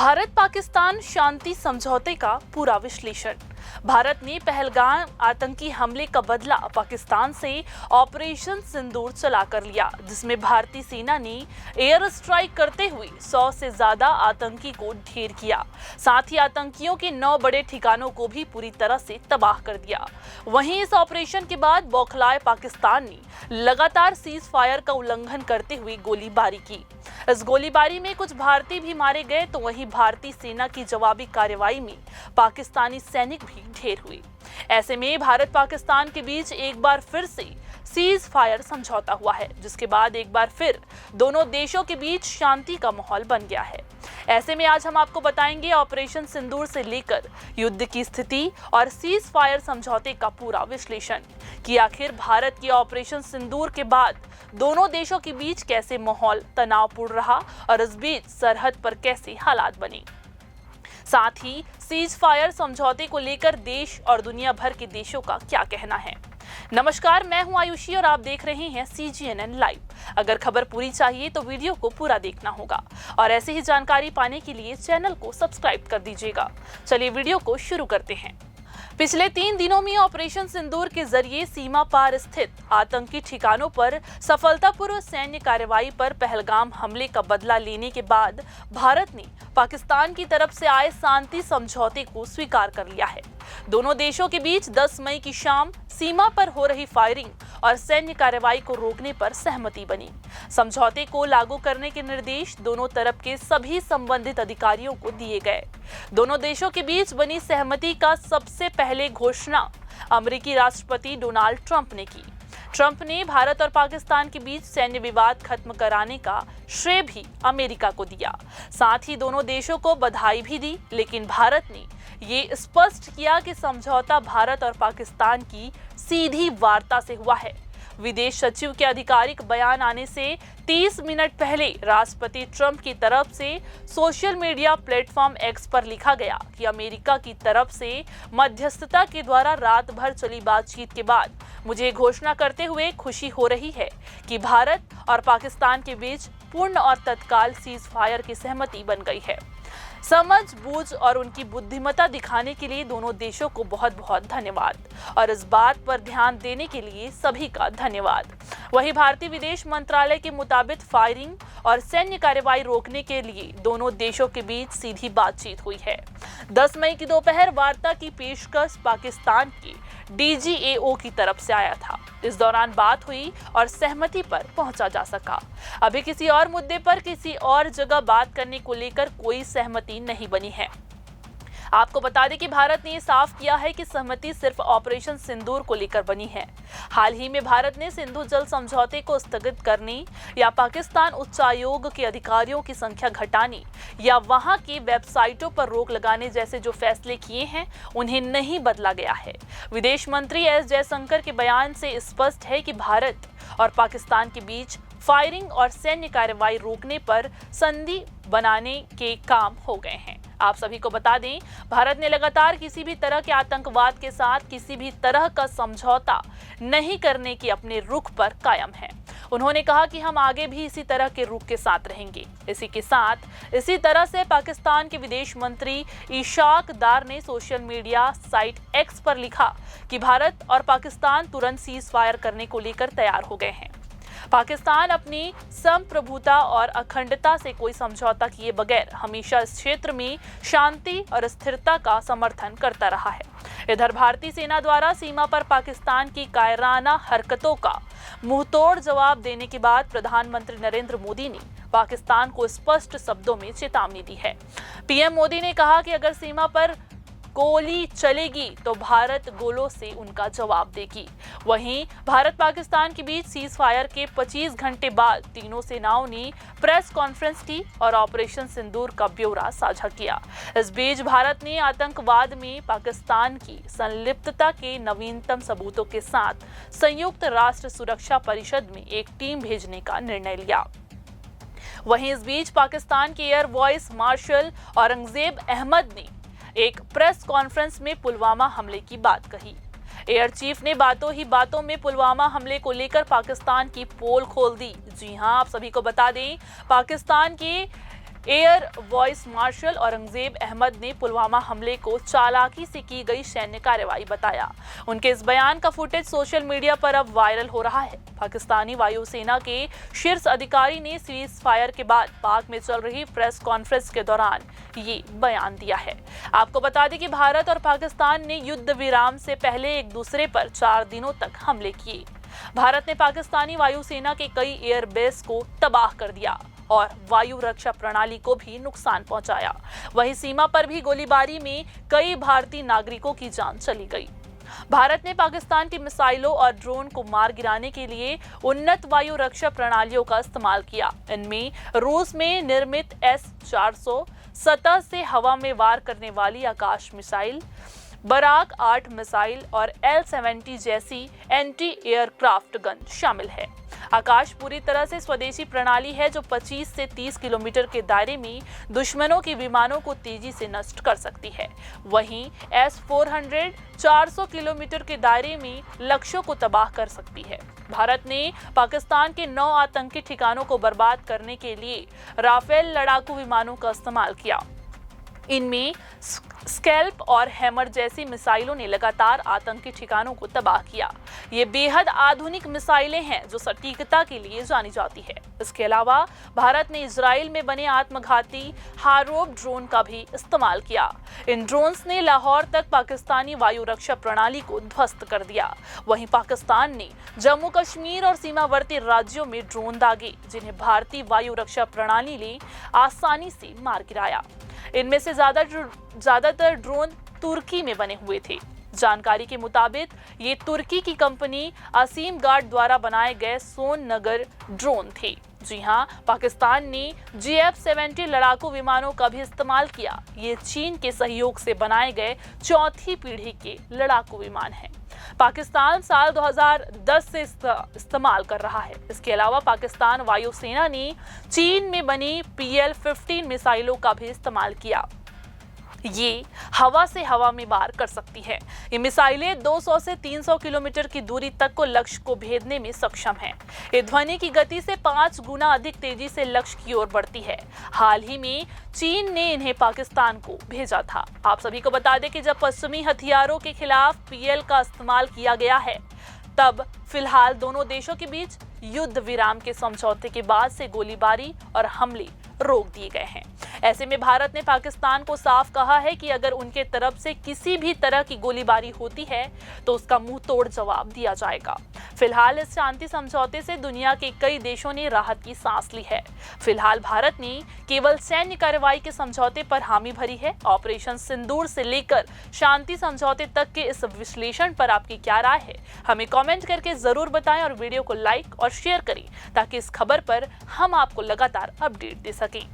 भारत पाकिस्तान शांति समझौते का पूरा विश्लेषण। भारत ने पहलगाम आतंकी हमले का बदला पाकिस्तान से ऑपरेशन सिंदूर चलाकर लिया, जिसमें भारतीय सेना ने एयर स्ट्राइक करते हुए 100 से ज्यादा आतंकी को ढेर किया। साथ ही आतंकियों के 9 बड़े ठिकानों को भी पूरी तरह से तबाह कर दिया। वहीं इस ऑपरेशन के बाद बौखलाए पाकिस्तान ने लगातार सीज फायर का उल्लंघन करते हुए गोलीबारी की। इस गोलीबारी में कुछ भारतीय भी मारे गए, तो वहीं भारतीय सेना की जवाबी कार्रवाई में पाकिस्तानी सैनिक भी ढेर हुए। ऐसे में भारत पाकिस्तान के बीच एक बार फिर से सीज फायर समझौता हुआ है, जिसके बाद एक बार फिर दोनों देशों के बीच शांति का माहौल बन गया है। ऐसे में आज हम आपको बताएंगे ऑपरेशन सिंदूर से लेकर युद्ध की स्थिति और सीज फायर समझौते का पूरा विश्लेषण कि आखिर भारत की ऑपरेशन सिंदूर के बाद दोनों देशों के बीच कैसे माहौल तनावपूर्ण रहा और इस बीच सरहद पर कैसे हालात बने। साथ ही सीज फायर समझौते को लेकर देश और दुनिया भर के देशों का क्या कहना है। नमस्कार, मैं हूं आयुषी और आप देख रहे हैं CGNN लाइव। अगर खबर पूरी चाहिए तो वीडियो को पूरा देखना होगा और ऐसी ही जानकारी पाने के लिए चैनल को सब्सक्राइब कर दीजिएगा। चलिए वीडियो को शुरू करते हैं। पिछले 3 दिनों में ऑपरेशन सिंदूर के जरिए सीमा पार स्थित आतंकी ठिकानों पर सफलतापूर्वक सैन्य कार्रवाई पर पहलगाम हमले का बदला लेने के बाद भारत ने पाकिस्तान की तरफ से आए शांति समझौते को स्वीकार कर लिया है। दोनों देशों के बीच 10 मई की शाम सीमा पर हो रही फायरिंग और सैन्य कार्रवाई को रोकने पर सहमति बनी। समझौते को लागू करने के निर्देश दोनों तरफ के सभी संबंधित अधिकारियों को दिए गए। दोनों देशों के बीच बनी सहमति का सबसे पहले घोषणा अमेरिकी राष्ट्रपति डोनाल्ड ट्रंप ने की। ट्रंप ने भारत और पाकिस्तान के बीच सैन्य विवाद खत्म कराने का श्रेय भी अमेरिका को दिया। साथ ही दोनों देशों को बधाई भी दी, लेकिन भारत ने ये स्पष्ट किया कि समझौता भारत और पाकिस्तान की सीधी वार्ता से हुआ है। विदेश सचिव के आधिकारिक बयान आने से 30 मिनट पहले राष्ट्रपति ट्रंप की तरफ से सोशल मीडिया प्लेटफॉर्म एक्स पर लिखा गया कि अमेरिका की तरफ से मध्यस्थता के द्वारा रात भर चली बातचीत के बाद मुझे घोषणा करते हुए खुशी हो रही है कि भारत और पाकिस्तान के बीच पूर्ण और तत्काल सीज फायर की सहमति बन गई है। समझ बूझ और उनकी बुद्धिमत्ता दिखाने के लिए दोनों देशों को बहुत बहुत धन्यवाद और इस बात पर ध्यान देने के लिए सभी का धन्यवाद। वहीं भारतीय विदेश मंत्रालय के मुताबिक फायरिंग और सैन्य कार्रवाई रोकने के लिए दोनों देशों के बीच सीधी बातचीत हुई है। 10 मई की दोपहर वार्ता की पेशकश पाकिस्तान के DGAO की तरफ से आया था। इस दौरान बात हुई और सहमति पर पहुंचा जा सका। अभी किसी और मुद्दे पर किसी और जगह बात करने को लेकर कोई सहमति नहीं बनी है। आपको बता दें कि भारत ने साफ किया है कि सहमति सिर्फ ऑपरेशन सिंदूर को लेकर बनी है। हाल ही में भारत ने सिंधु जल समझौते को स्थगित करने या पाकिस्तान उच्चायोग के अधिकारियों की संख्या घटाने या वहां की वेबसाइटों पर रोक लगाने जैसे जो फैसले किए हैं, उन्हें नहीं बदला गया है। विदेश मंत्री S जयशंकर के बयान से स्पष्ट है कि भारत और पाकिस्तान के बीच फायरिंग और सैन्य कार्रवाई रोकने पर संधि बनाने के काम हो गए हैं। आप सभी को बता दें, भारत ने लगातार किसी भी तरह के आतंकवाद के साथ किसी भी तरह का समझौता नहीं करने की अपने रुख पर कायम है। उन्होंने कहा कि हम आगे भी इसी तरह के रुख के साथ रहेंगे। इसी के साथ इसी तरह से पाकिस्तान के विदेश मंत्री इशाक दार ने सोशल मीडिया साइट एक्स पर लिखा कि भारत और पाकिस्तान तुरंत सीज फायर करने को लेकर तैयार हो गए हैं। पाकिस्तान अपनी संप्रभुता और अखंडता से कोई समझौता किए बगैर हमेशा इस क्षेत्र में शांति और स्थिरता का समर्थन करता रहा है। इधर भारतीय सेना द्वारा सीमा पर पाकिस्तान की कायराना हरकतों का मुंहतोड़ जवाब देने के बाद प्रधानमंत्री नरेंद्र मोदी ने पाकिस्तान को स्पष्ट शब्दों में चेतावनी दी है। PM मोदी ने कहा कि अगर सीमा पर गोली चलेगी तो भारत गोलों से उनका जवाब देगी। वहीं भारत पाकिस्तान के बीच सीज फायर के 25 घंटे बाद तीनों सेनाओं ने प्रेस कॉन्फ्रेंस की और ऑपरेशन सिंदूर का ब्यौरा साझा किया। इस बीच भारत ने आतंकवाद में पाकिस्तान की संलिप्तता के नवीनतम सबूतों के साथ संयुक्त राष्ट्र सुरक्षा परिषद में एक टीम भेजने का निर्णय लिया। वहीं इस बीच पाकिस्तान के air vice marshal Aurangzeb Ahmed ने एक प्रेस कॉन्फ्रेंस में पुलवामा हमले की बात कही। एयर चीफ ने बातों ही बातों में पुलवामा हमले को लेकर पाकिस्तान की पोल खोल दी। जी हां, आप सभी को बता दें, पाकिस्तान के air vice marshal Aurangzeb Ahmed ने पुलवामा हमले को चालाकी से की गई सैन्य कार्रवाई बताया। उनके इस बयान का फुटेज सोशल मीडिया पर अब वायरल हो रहा है। पाकिस्तानी वायुसेना के शीर्ष अधिकारी ने सीज फायर के बाद पाक में चल रही प्रेस कॉन्फ्रेंस के दौरान ये बयान दिया है। आपको बता दें कि भारत और पाकिस्तान ने युद्ध विराम से पहले एक दूसरे पर 4 दिनों तक हमले किए। भारत ने पाकिस्तानी वायुसेना के कई एयरबेस को तबाह कर दिया और वायु रक्षा प्रणाली को भी नुकसान पहुंचाया। वहीं सीमा पर भी गोलीबारी में कई भारतीय नागरिकों की जान चली गई। भारत ने पाकिस्तान की मिसाइलों और ड्रोन को मार गिराने के लिए उन्नत वायु रक्षा प्रणालियों का इस्तेमाल किया। इनमें रूस में निर्मित S-400 सतह से हवा में वार करने वाली आकाश मिसाइल, बराक 8 मिसाइल और L-70 जैसी एंटी एयरक्राफ्ट गन शामिल है। आकाश पूरी तरह से स्वदेशी प्रणाली है जो 25 से 30 किलोमीटर के दायरे में दुश्मनों के विमानों को तेजी से नष्ट कर सकती है। वहीं S-400 400 किलोमीटर के दायरे में लक्ष्यों को तबाह कर सकती है। भारत ने पाकिस्तान के 9 आतंकी ठिकानों को बर्बाद करने के लिए राफेल लड़ाकू विमानों का इस्तेमाल किया। इनमें स्कैल्प और हैमर जैसी मिसाइलों ने लगातार आतंकी ठिकानों को तबाह किया। ये बेहद आधुनिक मिसाइलें हैं जो सटीकता के लिए जानी जाती है। इसके अलावा भारत ने इजराइल में बने आत्मघाती हारोब ड्रोन का भी इस्तेमाल किया। इन ड्रोन्स ने लाहौर तक पाकिस्तानी वायु रक्षा प्रणाली को ध्वस्त कर दिया। वहीं पाकिस्तान ने जम्मू कश्मीर और सीमावर्ती राज्यों में ड्रोन दागे जिन्हें भारतीय वायु रक्षा प्रणाली ने आसानी से मार गिराया। इनमें से ज्यादातर ड्रोन तुर्की में बने हुए थे। जानकारी के मुताबिक ये तुर्की की कंपनी असीम गार्ड द्वारा बनाए गए सोननगर ड्रोन थे। जी हां, पाकिस्तान ने GF-70 लड़ाकू विमानों का भी इस्तेमाल किया। ये चीन के सहयोग से बनाए गए 4थी पीढ़ी के लड़ाकू विमान हैं। पाकिस्तान साल 2010 से इस्तेमाल कर रहा है। इसके अलावा पाकिस्तान वायुसेना ने चीन में बनी PL-15 मिसाइलों का भी इस्तेमाल किया। ये हवा से हवा में वार कर सकती है। ये मिसाइलें 200 से 300 किलोमीटर की दूरी तक को लक्ष्य को भेदने में सक्षम हैं। ये ध्वनि की गति से 5 गुना अधिक तेजी से लक्ष्य की ओर बढ़ती है। हाल ही में चीन ने इन्हें पाकिस्तान को भेजा था। आप सभी को बता दें कि जब पश्चिमी हथियारों के खिलाफ PL का इस्तेमाल किया गया है, तब फिलहाल दोनों देशों के बीच युद्ध विराम के समझौते के बाद से गोलीबारी और हमले रोक दिए गए हैं। ऐसे में भारत ने पाकिस्तान को साफ कहा है कि अगर उनके तरफ से किसी भी तरह की गोलीबारी होती है तो उसका मुंह तोड़ जवाब दिया जाएगा। फिलहाल इस शांति समझौते से दुनिया के कई देशों ने राहत की सांस ली है। फिलहाल भारत ने केवल सैन्य कार्रवाई के समझौते पर हामी भरी है। ऑपरेशन सिंदूर से लेकर शांति समझौते तक के इस विश्लेषण पर आपकी क्या राय है, हमें कमेंट करके जरूर बताएं और वीडियो को लाइक और शेयर करें ताकि इस खबर पर हम आपको लगातार अपडेट दे सकें।